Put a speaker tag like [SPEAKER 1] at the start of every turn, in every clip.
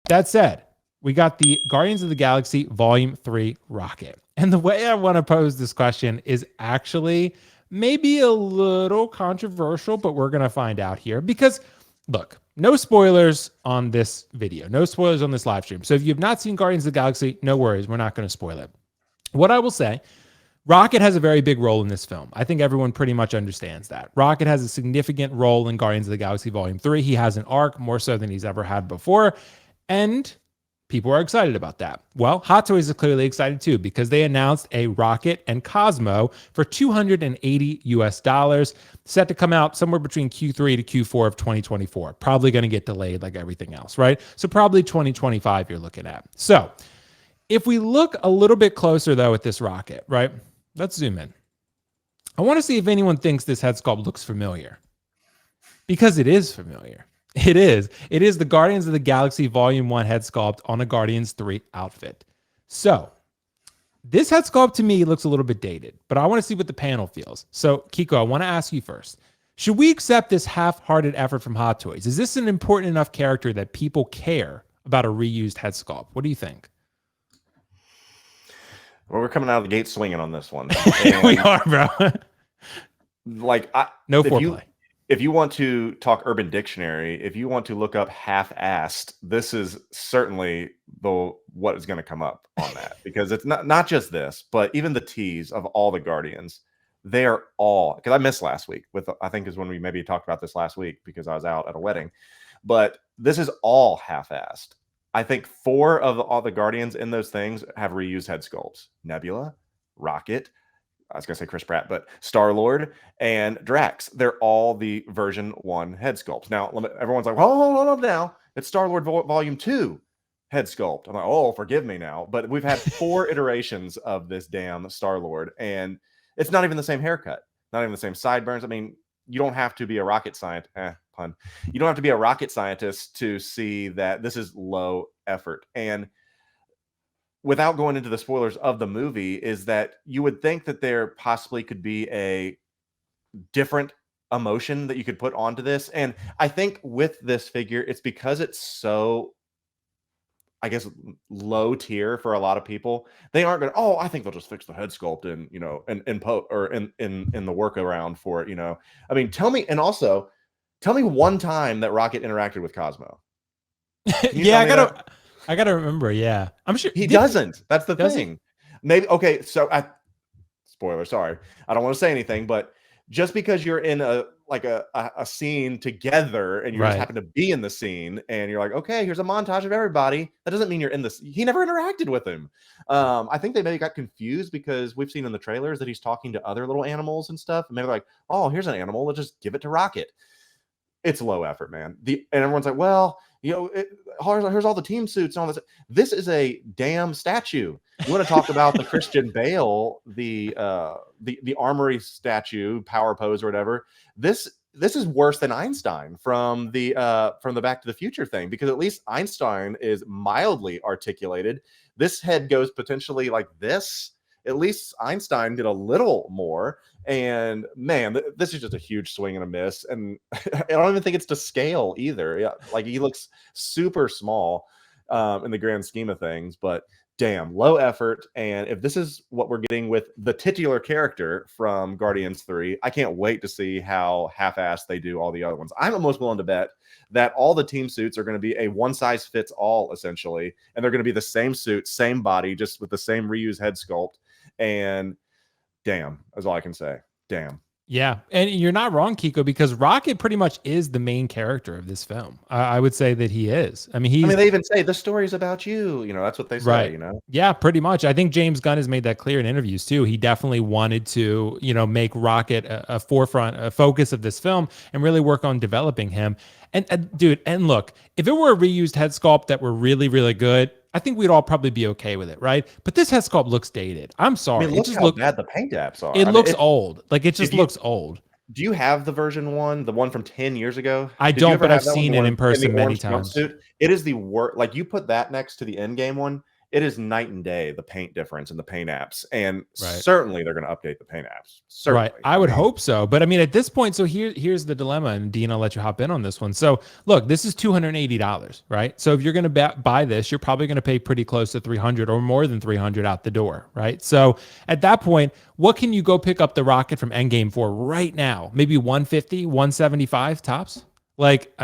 [SPEAKER 1] That said, we got the Guardians of the Galaxy Volume 3 rocket. And the way I want to pose this question is actually maybe a little controversial, but we're going to find out here because look, no spoilers on this video, no spoilers on this live stream. So if you've not seen Guardians of the Galaxy, no worries, we're not going to spoil it. What I will say, Rocket has a very big role in this film. I think everyone pretty much understands that. Rocket has a significant role in Guardians of the Galaxy Volume 3. He has an arc more so than he's ever had before. And people are excited about that. Well, Hot Toys is clearly excited too because they announced a Rocket and Cosmo for $280 US, set to come out somewhere between Q3 to Q4 of 2024. Probably going to get delayed like everything else, right? So probably 2025 you're looking at. So if we look a little bit closer though at this Rocket, right? Let's zoom in. I want to see if anyone thinks this head sculpt looks familiar because it is familiar. It is. It is the Guardians of the Galaxy Volume 1 head sculpt on a Guardians 3 outfit. So this head sculpt to me looks a little bit dated, but I want to see what the panel feels. So Kiko, I want to ask you first. Should we accept this half-hearted effort from Hot Toys? Is this an important enough character that people care about a reused head sculpt? What do you think?
[SPEAKER 2] Well, we're coming out of the gate swinging on this one.
[SPEAKER 1] We are, bro.
[SPEAKER 2] No foreplay. If you want to talk Urban Dictionary, if you want to look up half-assed, this is certainly what is going to come up on that because it's not just this, but even the tease of all the Guardians, they are all, because I missed last week I think is when we maybe talked about this last week because I was out at a wedding, but this is all half-assed. I think 4 of all the Guardians in those things have reused head sculpts. Nebula, Rocket, I was going to say Chris Pratt, but Star-Lord and Drax. They're all the version 1 head sculpts. Now, everyone's like, hold up now. It's Star-Lord Volume 2 head sculpt. I'm like, oh, forgive me now. But we've had 4 iterations of this damn Star-Lord, and it's not even the same haircut, not even the same sideburns. I mean, you don't have to be a rocket scientist. Pun. You don't have to be a rocket scientist to see that this is low effort. And without going into the spoilers of the movie, is that you would think that there possibly could be a different emotion that you could put onto this. And I think with this figure, it's because it's so, I guess, low tier for a lot of people. They aren't going to, I think they'll just fix the head sculpt and, in the workaround for it, I mean, tell me one time that Rocket interacted with Cosmo.
[SPEAKER 1] Yeah, I gotta remember. Yeah, I'm sure
[SPEAKER 2] he doesn't. That's the thing. Maybe okay. So, spoiler. Sorry, I don't want to say anything, but just because you're in a scene together and you just happen to be in the scene and you're like, okay, here's a montage of everybody. That doesn't mean you're in this. He never interacted with him. I think they maybe got confused because we've seen in the trailers that he's talking to other little animals and stuff. And they're like, oh, here's an animal. Let's just give it to Rocket. It's low effort, man. And everyone's like, well, here's all the team suits and all this. This is a damn statue. You want to talk about the Christian Bale, the armory statue, power pose or whatever. This is worse than Einstein from the Back to the Future thing, because at least Einstein is mildly articulated. This head goes potentially like this. At least Einstein did a little more. And man, this is just a huge swing and a miss. And I don't even think it's to scale either. Yeah, like he looks super small in the grand scheme of things, but damn, low effort. And if this is what we're getting with the titular character from Guardians 3, I can't wait to see how half-assed they do all the other ones. I'm almost willing to bet that all the team suits are going to be a one-size-fits-all, essentially. And they're going to be the same suit, same body, just with the same reused head sculpt. And damn, that's all I can say. Damn.
[SPEAKER 1] Yeah, and you're not wrong, Kiko, because Rocket pretty much is the main character of this film. I would say that he is. I mean,
[SPEAKER 2] they even say the story's about you. That's what they say.
[SPEAKER 1] Right. Yeah, pretty much. I think James Gunn has made that clear in interviews too. He definitely wanted to, make Rocket a forefront, a focus of this film, and really work on developing him. And dude, and look, if it were a reused head sculpt that were really, really good, I think we'd all probably be okay with it, right? But this head sculpt looks dated. I'm sorry.
[SPEAKER 2] I mean, look how bad the paint apps are.
[SPEAKER 1] It looks old. Like, it just looks old.
[SPEAKER 2] Do you have the version 1, the one from 10 years ago?
[SPEAKER 1] I don't, but I've seen it in person many times.
[SPEAKER 2] It is the worst. Like, you put that next to the Endgame one, it is night and day, the paint difference in the paint apps. And
[SPEAKER 1] Right.
[SPEAKER 2] certainly they're going to update the paint apps. Certainly.
[SPEAKER 1] Right. I would hope so. But I mean, at this point, so here's the dilemma. And Dean, I'll let you hop in on this one. So look, this is $280, right? So if you're going to buy this, you're probably going to pay pretty close to 300 or more than 300 out the door, right? So at that point, what can you go pick up the Rocket from Endgame for right now? Maybe 150, 175 tops? Like,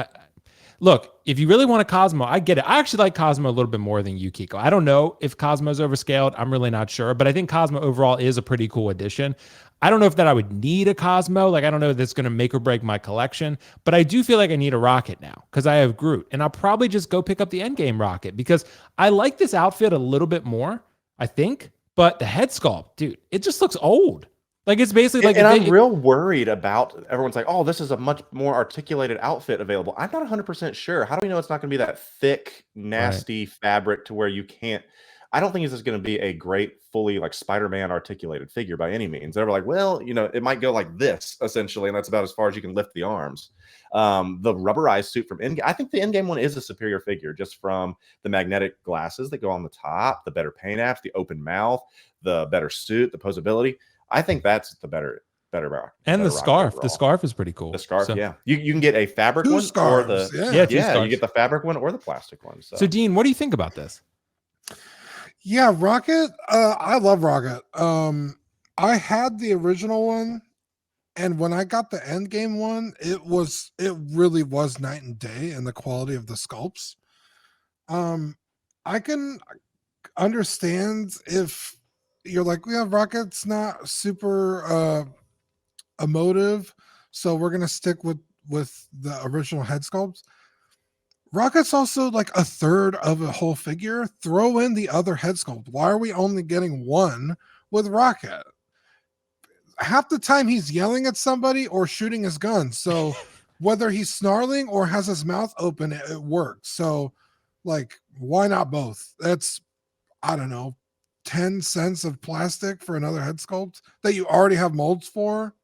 [SPEAKER 1] look, if you really want a Cosmo, I get it. I actually like Cosmo a little bit more than you, Kiko. I don't know if Cosmo's overscaled. I'm really not sure, but I think Cosmo overall is a pretty cool addition. I don't know if that I would need a Cosmo. Like, I don't know if that's going to make or break my collection, but I do feel like I need a Rocket now because I have Groot, and I'll probably just go pick up the Endgame Rocket because I like this outfit a little bit more, I think, but the head sculpt, dude, it just looks old. Like, it's basically like,
[SPEAKER 2] and I'm real worried about, everyone's like, oh, this is a much more articulated outfit available. I'm not 100% sure. How do we know it's not going to be that thick, nasty fabric to where you can't, I don't think this is going to be a great, fully like Spider-Man articulated figure by any means. They were like, well, you know, it might go like this essentially, and that's about as far as you can lift the arms. The rubberized suit from Endgame, I think the Endgame one is a superior figure just from the magnetic glasses that go on the top, the better paint apps, the open mouth, the better suit, the posability. I think that's the better rock.
[SPEAKER 1] And the scarf.
[SPEAKER 2] Overall.
[SPEAKER 1] The scarf is pretty cool.
[SPEAKER 2] The scarf, yeah. You can get a fabric one
[SPEAKER 3] scarves,
[SPEAKER 2] or the
[SPEAKER 3] yeah,
[SPEAKER 2] you get the fabric one or the plastic one.
[SPEAKER 1] So Dean, what do you think about this?
[SPEAKER 3] Yeah, Rocket. I love Rocket. I had the original one, and when I got the Endgame one, it really was night and day in the quality of the sculpts. I can understand if you're like, yeah, Rocket's not super emotive, so we're gonna stick with the original head sculpts. Rocket's also like a third of a whole figure. Throw in the other head sculpt. Why are we only getting one with Rocket? Half the time he's yelling at somebody or shooting his gun. So whether he's snarling or has his mouth open, it works. So like, why not both? That's, I don't know, 10 cents of plastic for another head sculpt that you already have molds for.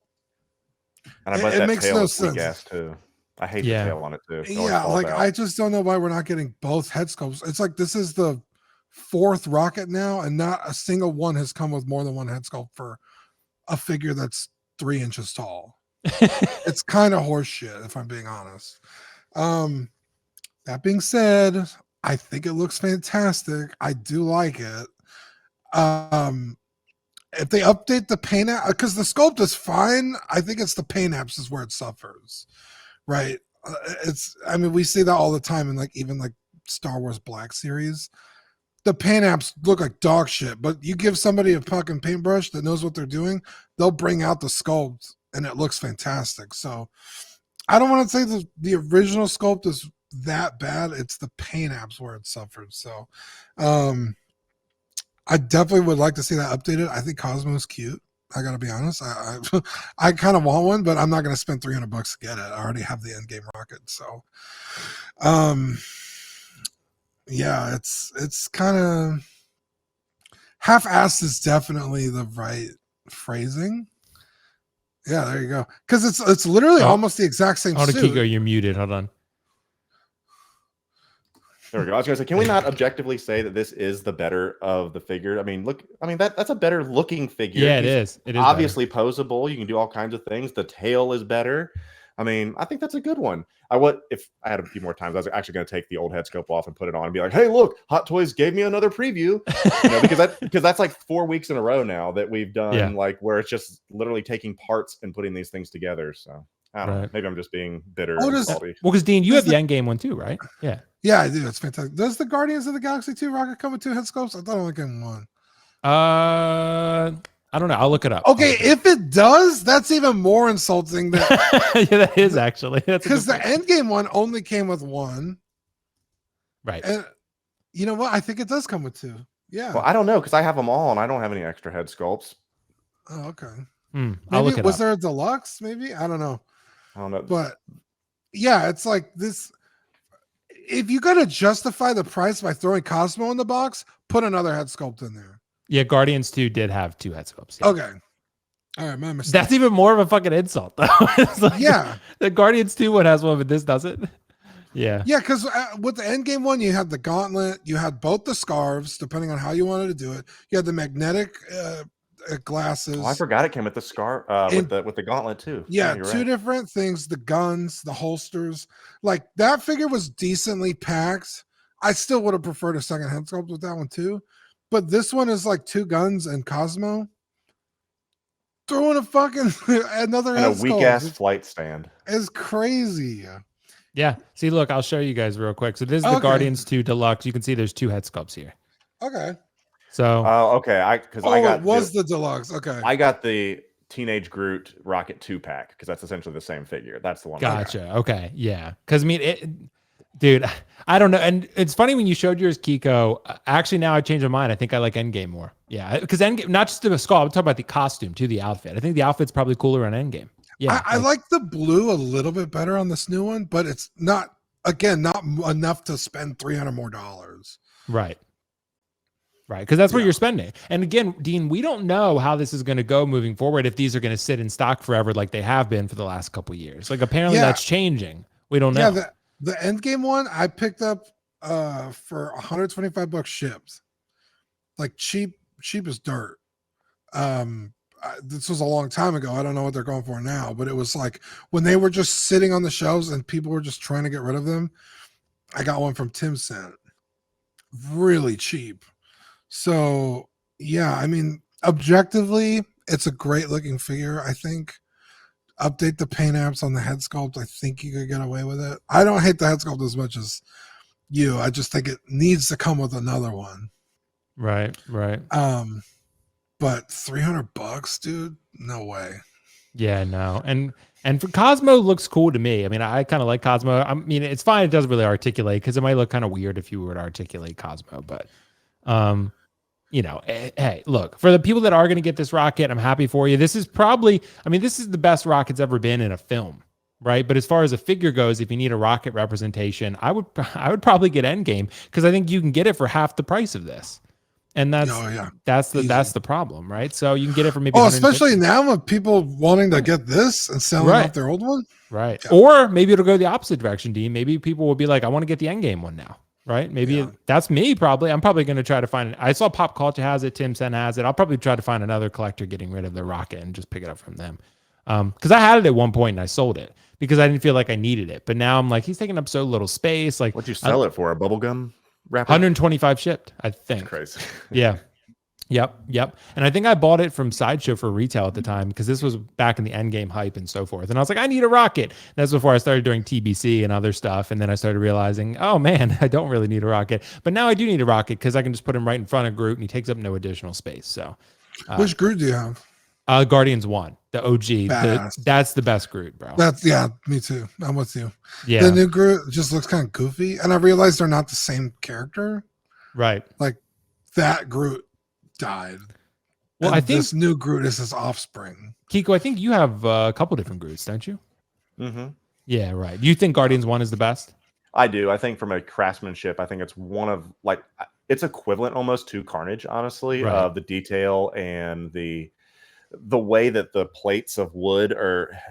[SPEAKER 2] And I bet
[SPEAKER 3] it
[SPEAKER 2] that
[SPEAKER 3] makes
[SPEAKER 2] tail
[SPEAKER 3] no
[SPEAKER 2] is
[SPEAKER 3] sense.
[SPEAKER 2] Gas too. I hate the tail on it too.
[SPEAKER 3] Yeah, like I just don't know why we're not getting both head sculpts. It's like this is the fourth Rocket now, and not a single one has come with more than one head sculpt for a figure that's 3 inches tall. It's kind of horseshit, if I'm being honest. That being said, I think it looks fantastic. I do like it. If they update the paint app, because the sculpt is fine, I think it's the paint apps is where it suffers, right? I mean, we see that all the time in like even like Star Wars Black Series. The paint apps look like dog shit, but you give somebody a fucking paintbrush that knows what they're doing, they'll bring out the sculpt and it looks fantastic. So I don't want to say the original sculpt is that bad. It's the paint apps where it suffered. So I definitely would like to see that updated. I think Cosmo's cute. I gotta be honest. I kind of want one, but I'm not gonna spend $300 to get it. I already have the Endgame Rocket. So, yeah, it's kind of half-assed is definitely the right phrasing. Yeah, there you go. Because it's literally almost the exact same suit.
[SPEAKER 1] Kiko, you're muted. Hold on.
[SPEAKER 2] There we go. I was going to say, can we not objectively say that this is the better of the figure? I mean, look, that's a better looking figure.
[SPEAKER 1] Yeah, it is. It is
[SPEAKER 2] obviously posable. You can do all kinds of things. The tail is better. I mean, I think that's a good one. If I had a few more times, I was actually going to take the old head scope off and put it on and be like, hey, look, Hot Toys gave me another preview. Because that's like 4 weeks in a row now that we've done like where it's just literally taking parts and putting these things together. So I don't know. Maybe I'm just being bitter.
[SPEAKER 1] Well, because Dean, you have the Endgame one too, right? Yeah.
[SPEAKER 3] Yeah, I do. It's fantastic. Does the Guardians of the Galaxy 2 Rocket come with 2 head sculpts? I thought I only getting one.
[SPEAKER 1] I don't know. I'll look it up.
[SPEAKER 3] Okay, if it does, that's even more insulting.
[SPEAKER 1] Yeah, that is actually.
[SPEAKER 3] Because the Endgame one only came with 1.
[SPEAKER 1] Right.
[SPEAKER 3] And you know what? I think it does come with 2. Yeah.
[SPEAKER 2] Well, I don't know because I have them all and I don't have any extra head sculpts.
[SPEAKER 3] Oh, okay.
[SPEAKER 1] I'll look it
[SPEAKER 3] was
[SPEAKER 1] up.
[SPEAKER 3] there a deluxe? Maybe? I don't know.
[SPEAKER 2] I don't know.
[SPEAKER 3] But yeah, it's like this. If you got to justify the price by throwing Cosmo in the box, put another head sculpt in there.
[SPEAKER 1] Yeah, Guardians 2 did have 2 head sculpts. Yeah.
[SPEAKER 3] Okay. All right, my mistake.
[SPEAKER 1] That's even more of a fucking insult, though. It's like
[SPEAKER 3] yeah.
[SPEAKER 1] The Guardians 2 one has one, but this doesn't. Yeah.
[SPEAKER 3] Yeah, because with the endgame one, you had the gauntlet, you had both the scarves, depending on how you wanted to do it. You had the magnetic glasses.
[SPEAKER 2] Oh, I forgot it came with the scar with the gauntlet too.
[SPEAKER 3] Yeah,
[SPEAKER 2] you're
[SPEAKER 3] two
[SPEAKER 2] right.
[SPEAKER 3] different things: the guns, the holsters. Like that figure was decently packed. I still would have preferred a second head sculpt with that one too, but this one is like 2 guns and Cosmo. Throwing a fucking another
[SPEAKER 2] And a
[SPEAKER 3] head
[SPEAKER 2] weak
[SPEAKER 3] sculpt
[SPEAKER 2] ass flight stand.
[SPEAKER 3] is crazy.
[SPEAKER 1] Yeah. See, look, I'll show you guys real quick. So this is the
[SPEAKER 3] Okay.
[SPEAKER 1] Guardians 2 Deluxe. You can see there's 2 head sculpts here.
[SPEAKER 3] Okay.
[SPEAKER 1] So
[SPEAKER 2] Okay, I
[SPEAKER 3] got it was the deluxe. Okay.
[SPEAKER 2] I got the Teenage Groot Rocket 2-pack because that's essentially the same figure. That's the one.
[SPEAKER 1] gotcha. Okay. Yeah. Because I mean, dude, I don't know. And it's funny when you showed yours, Kiko. Actually, now I changed my mind. I think I like Endgame more. Yeah. Because Endgame, not just the skull, I'm talking about the costume too, the outfit. I think the outfit's probably cooler on Endgame. Yeah.
[SPEAKER 3] I like the blue a little bit better on this new one, but it's not enough to spend $300 more.
[SPEAKER 1] Right. Right. Because that's what you're spending. And again, Dean, we don't know how this is going to go moving forward if these are going to sit in stock forever like they have been for the last couple of years. Like apparently that's changing. We don't know.
[SPEAKER 3] Yeah, the Endgame one I picked up for $125 shipped. Like cheap as dirt. This was a long time ago. I don't know what they're going for now, but it was like when they were just sitting on the shelves and people were just trying to get rid of them. I got one from Tim Cent, really cheap. So yeah, I mean, objectively, it's a great looking figure. I think update the paint apps on the head sculpt. I think you could get away with it. I don't hate the head sculpt as much as you. I just think it needs to come with another one.
[SPEAKER 1] Right.
[SPEAKER 3] But $300, dude, no way.
[SPEAKER 1] Yeah, no. And for Cosmo looks cool to me. I mean, I kind of like Cosmo. I mean, it's fine. It doesn't really articulate because it might look kind of weird if you were to articulate Cosmo. But, you know, hey, look, for the people that are going to get this rocket, I'm happy for you. This is probably, I mean, this is the best rocket's ever been in a film, right? But as far as a figure goes, if you need a rocket representation, I would probably get Endgame because I think you can get it for half the price of this. And that's the problem, right? So you can get it for maybe.
[SPEAKER 3] Especially now with people wanting to get this and selling off their old one,
[SPEAKER 1] right? Yeah. Or maybe it'll go the opposite direction, Dean. Maybe people will be like, "I want to get the Endgame one now," right? Maybe that's me. Probably, I'm probably going to try to find it. I saw Pop Culture has it, Tim Sen has it. I'll probably try to find another collector getting rid of their rocket and just pick it up from them. Because I had it at one point and I sold it because I didn't feel like I needed it. But now I'm like, he's taking up so little space. Like,
[SPEAKER 2] what'd you sell it for? A bubblegum?
[SPEAKER 1] 125 shipped, I think.
[SPEAKER 2] That's crazy.
[SPEAKER 1] Yeah. Yep. And I think I bought it from Sideshow for retail at the time because this was back in the Endgame hype and so forth. And I was like, I need a rocket. And that's before I started doing TBC and other stuff. And then I started realizing, oh man, I don't really need a rocket. But now I do need a rocket because I can just put him right in front of Groot and he takes up no additional space. So,
[SPEAKER 3] which Groot do you have?
[SPEAKER 1] Guardians 1, the OG. That's the best Groot, bro.
[SPEAKER 3] Me too. I'm with you.
[SPEAKER 1] Yeah.
[SPEAKER 3] The new Groot just looks kind of goofy. And I realized they're not the same character.
[SPEAKER 1] Right.
[SPEAKER 3] Like that Groot died.
[SPEAKER 1] Well, I think
[SPEAKER 3] this new Groot is his offspring.
[SPEAKER 1] Kiko, I think you have a couple different Groots, don't you?
[SPEAKER 2] Mm-hmm.
[SPEAKER 1] Yeah, right. Do you think Guardians 1 is the best?
[SPEAKER 2] I do. I think from a craftsmanship, I think it's one of it's equivalent almost to Carnage, honestly, of the detail and the way that the plates of wood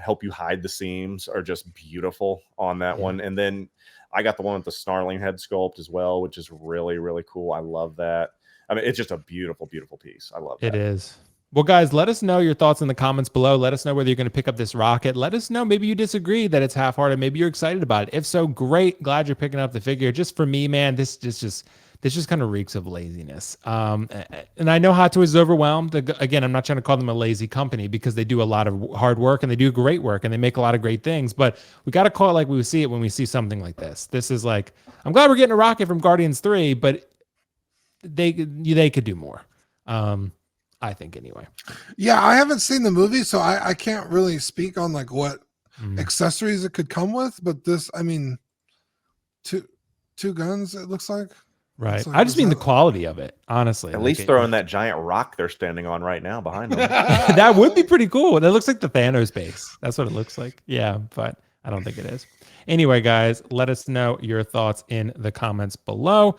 [SPEAKER 2] help you hide the seams are just beautiful on that one. And then I got the one with the snarling head sculpt as well, which is really, really cool. I love that. I mean, it's just a beautiful, beautiful piece. I love that.
[SPEAKER 1] It is. Well, guys, let us know your thoughts in the comments below. Let us know whether you're going to pick up this rocket. Let us know maybe you disagree that it's half-hearted. Maybe you're excited about it. If so, great. Glad you're picking up the figure. Just for me, man, this just kind of reeks of laziness. And I know Hot Toys is overwhelmed. Again, I'm not trying to call them a lazy company because they do a lot of hard work and they do great work and they make a lot of great things. But we got to call it like we see it when we see something like this. This is like, I'm glad we're getting a rocket from Guardians 3, but they could do more. I think anyway.
[SPEAKER 3] Yeah, I haven't seen the movie, so I can't really speak on like what accessories it could come with. But this, I mean, two guns. It looks like.
[SPEAKER 1] Right. I just mean the quality of it, honestly.
[SPEAKER 2] At least throw in that giant rock they're standing on right now behind them.
[SPEAKER 1] That would be pretty cool. That looks like the Thanos base. That's what it looks like. Yeah, but I don't think it is. Anyway, guys, let us know your thoughts in the comments below.